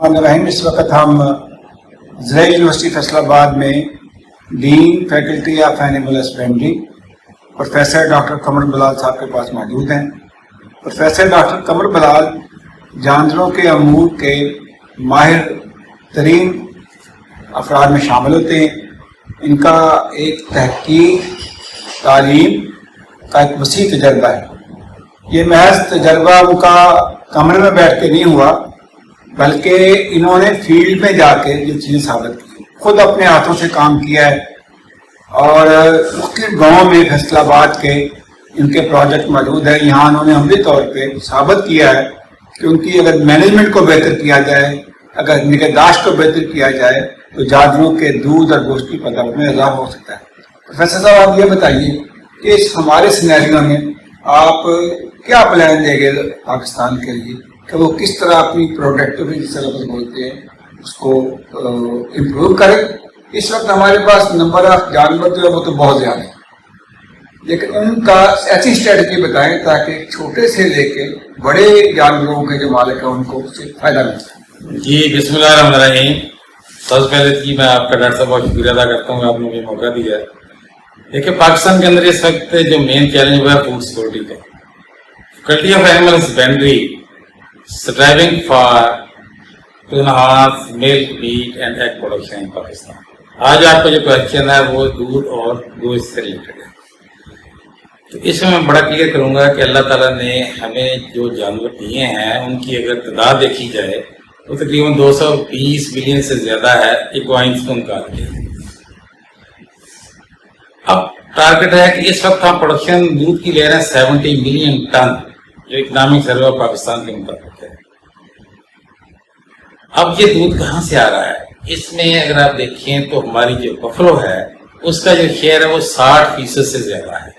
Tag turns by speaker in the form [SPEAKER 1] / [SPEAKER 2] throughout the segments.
[SPEAKER 1] اس وقت ہم ضلع یونیورسٹی فیصل آباد میں dean faculty of animal husbandry professor doctor Qamar Bilal sahab کے پاس موجود ہیں۔ پروفیسر ڈاکٹر قمر بلال جانوروں کے امور کے ماہر ترین افراد میں شامل ہوتے ہیں۔ ان کا ایک تحقیق تعلیم کا ایک وسیع تجربہ ہے۔ یہ محض تجربہ ان کا کمرے میں بیٹھ کے نہیں ہوا، بلکہ انہوں نے فیلڈ میں جا کے یہ چیزیں ثابت کی، خود اپنے ہاتھوں سے کام کیا ہے، اور مختلف گاؤں میں فیصل آباد کے ان کے پروجیکٹ موجود ہے۔ یہاں انہوں نے عملی طور پہ ثابت کیا ہے کہ ان کی اگر مینجمنٹ کو بہتر کیا جائے، اگر نگہداشت کو بہتر کیا جائے تو جانوروں کے دودھ اور گوشت کی پیداوار میں اضافہ ہو سکتا ہے۔ پروفیسر صاحب آپ یہ بتائیے کہ اس ہمارے سینیریو میں آپ کیا پلان دیں گے پاکستان کے لیے کہ وہ کس طرح اپنی پروڈکٹیوٹی جس طرح بولتے ہیں اس کو امپروو کریں؟ اس وقت ہمارے پاس نمبر آف جانور جو ہے وہ تو بہت زیادہ ہے، لیکن ان کا ایسی اسٹریٹجی بتائیں تاکہ چھوٹے سے لے کے بڑے جانوروں کے جو مالک ہیں ان کو اس سے فائدہ ملتا ہے۔
[SPEAKER 2] جی بسم اللہ الرحمن الرحیم۔ سب سے پہلے میں آپ کا ڈاکٹر صاحب بہت شکریہ ادا کرتا ہوں، آپ نے مجھے موقع دیا ہے۔ دیکھیے پاکستان کے اندر اس وقت جو مین چیلنج ہوا ہے فوڈ سیکورٹی کا۔ Faculty of animal husbandry striving for to enhance milk meat and egg production in Pakistan. آج آپ کا جو کوشچن ہے وہ دودھ اور گوشت سے ریلیٹڈ ہے، تو اس میں بڑا کلیئر کروں گا کہ اللہ تعالیٰ نے ہمیں جو جانور دیے ہیں ان کی اگر تعداد دیکھی جائے تو تقریباً 220 ملین سے زیادہ ہے ایکوائنس کو نکال کے۔ اب ٹارگٹ ہے کہ اس وقت ہم پروڈکشن دودھ کی لے رہے ہیں 70 ملین ٹن، جو اکنامک سروے آف پاکستان کے مطابق ہے۔ اب یہ دودھ کہاں سے آ رہا ہے؟ اس میں اگر آپ دیکھیں تو ہماری جو بفلو ہے اس کا جو شیئر ہے وہ 60% سے زیادہ ہے۔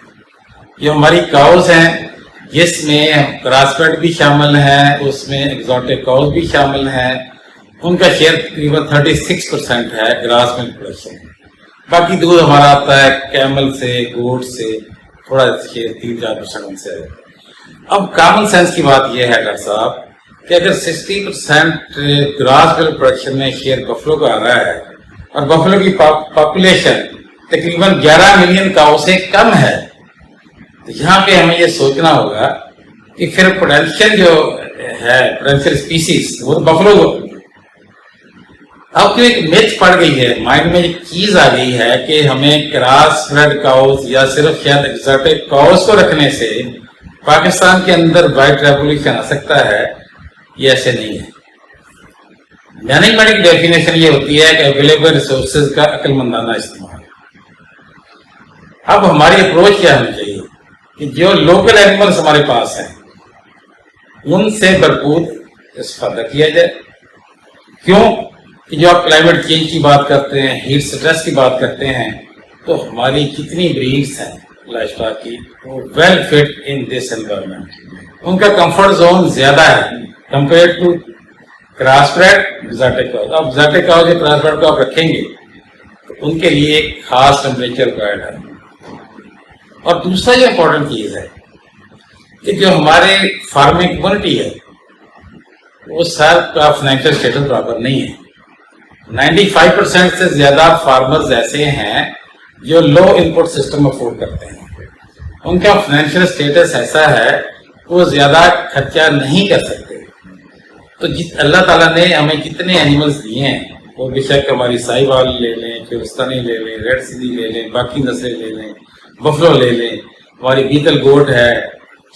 [SPEAKER 2] جو ہماری کاؤز ہیں جس میں گراس فیڈ بھی شامل ہیں، اس میں ایگزوٹک کاؤز بھی شامل ہیں، ان کا شیئر تقریباً 36% ہے گراس ملک پروڈکشن۔ باقی دودھ ہمارا آتا ہے کیمل سے، گوٹ سے، تھوڑا شیئر 3-4% سے ہے۔ اب کامن سینس کی بات یہ ہے ڈاکٹر صاحب کہ اگر 60% گراس ملک پروڈکشن میں شیئر بفلو کا آ رہا ہے اور بفلو کی پاپولیشن تقریباً 11 ملین کاؤ سے کم ہے، تو یہاں پہ ہمیں یہ سوچنا ہوگا کہ پھر پوٹینشیل جو ہے پوٹینشیل اسپیسیز وہ بفلو کو اب کیوں ایک میتھ پڑ گئی ہے مائنڈ میں، ایک چیز آ گئی ہے کہ ہمیں کراس فیڈ کاؤز یا صرف شاید ایگزوٹک کاؤز کو رکھنے سے پاکستان کے اندر وائٹ ریولیوشن آ سکتا ہے۔ یہ ایسے نہیں ہے۔ مینجمنٹ کی ڈیفینیشن یہ ہوتی ہے کہ اویلیبل ریسورسز کا عقل مندانہ استعمال۔ اب ہماری اپروچ کیا ہونی چاہیے کہ جو لوکل اینیملز ہمارے پاس ہیں ان سے بھرپور استفادہ کیا جائے۔ کیوں کہ جو آپ کلائمیٹ چینج کی بات کرتے ہیں، ہیٹ سٹریس کی بات کرتے ہیں، تو ہماری کتنی بریڈس ہیں لائف اسٹاک کی وہ well fit in this environment, ان کا کمفرٹ زون زیادہ ہے compared to grass fed exotic cows. اب ایگزوٹک کاؤز یا گراس فیڈ کو آپ رکھیں گے تو ان کے لیے ایک خاص ٹیمپریچر ریکوائرڈ ہے۔ اور دوسرا جو امپورٹنٹ چیز ہے کہ جو ہمارے فارمنگ کمیونٹی ہے وہ سب کا فائنینشیل اسٹیٹس برابر نہیں ہے۔ 95% سے زیادہ فارمرز ایسے ہیں جو لو انپٹ سسٹم افورڈ کرتے ہیں، ان کا فائنینشیل اسٹیٹس ایسا ہے وہ زیادہ خرچہ نہیں کر سکتے۔ تو اللہ تعالیٰ نے ہمیں جتنے اینیملز دیے ہیں وہ بے شک ہماری سائی وال لے لیں، پھرستانی لے لیں، ریڈ سندھی لے لیں، باقی نسلیں لے لیں، بفلو لے لیں، ہماری بیتل گوٹ ہے،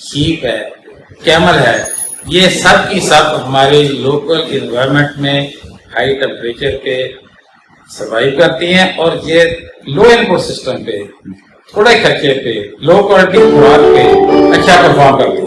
[SPEAKER 2] شیپ ہے، کیمل ہے، یہ سب کی سب ہمارے لوکل انوائرمنٹ میں ہائی ٹیمپریچر پہ سروائیو کرتی ہیں، اور یہ لو انپٹ سسٹم پہ، تھوڑے خرچے پہ، لو کوالٹی خوراک پہ اچھا پرفارم کرتی ہیں۔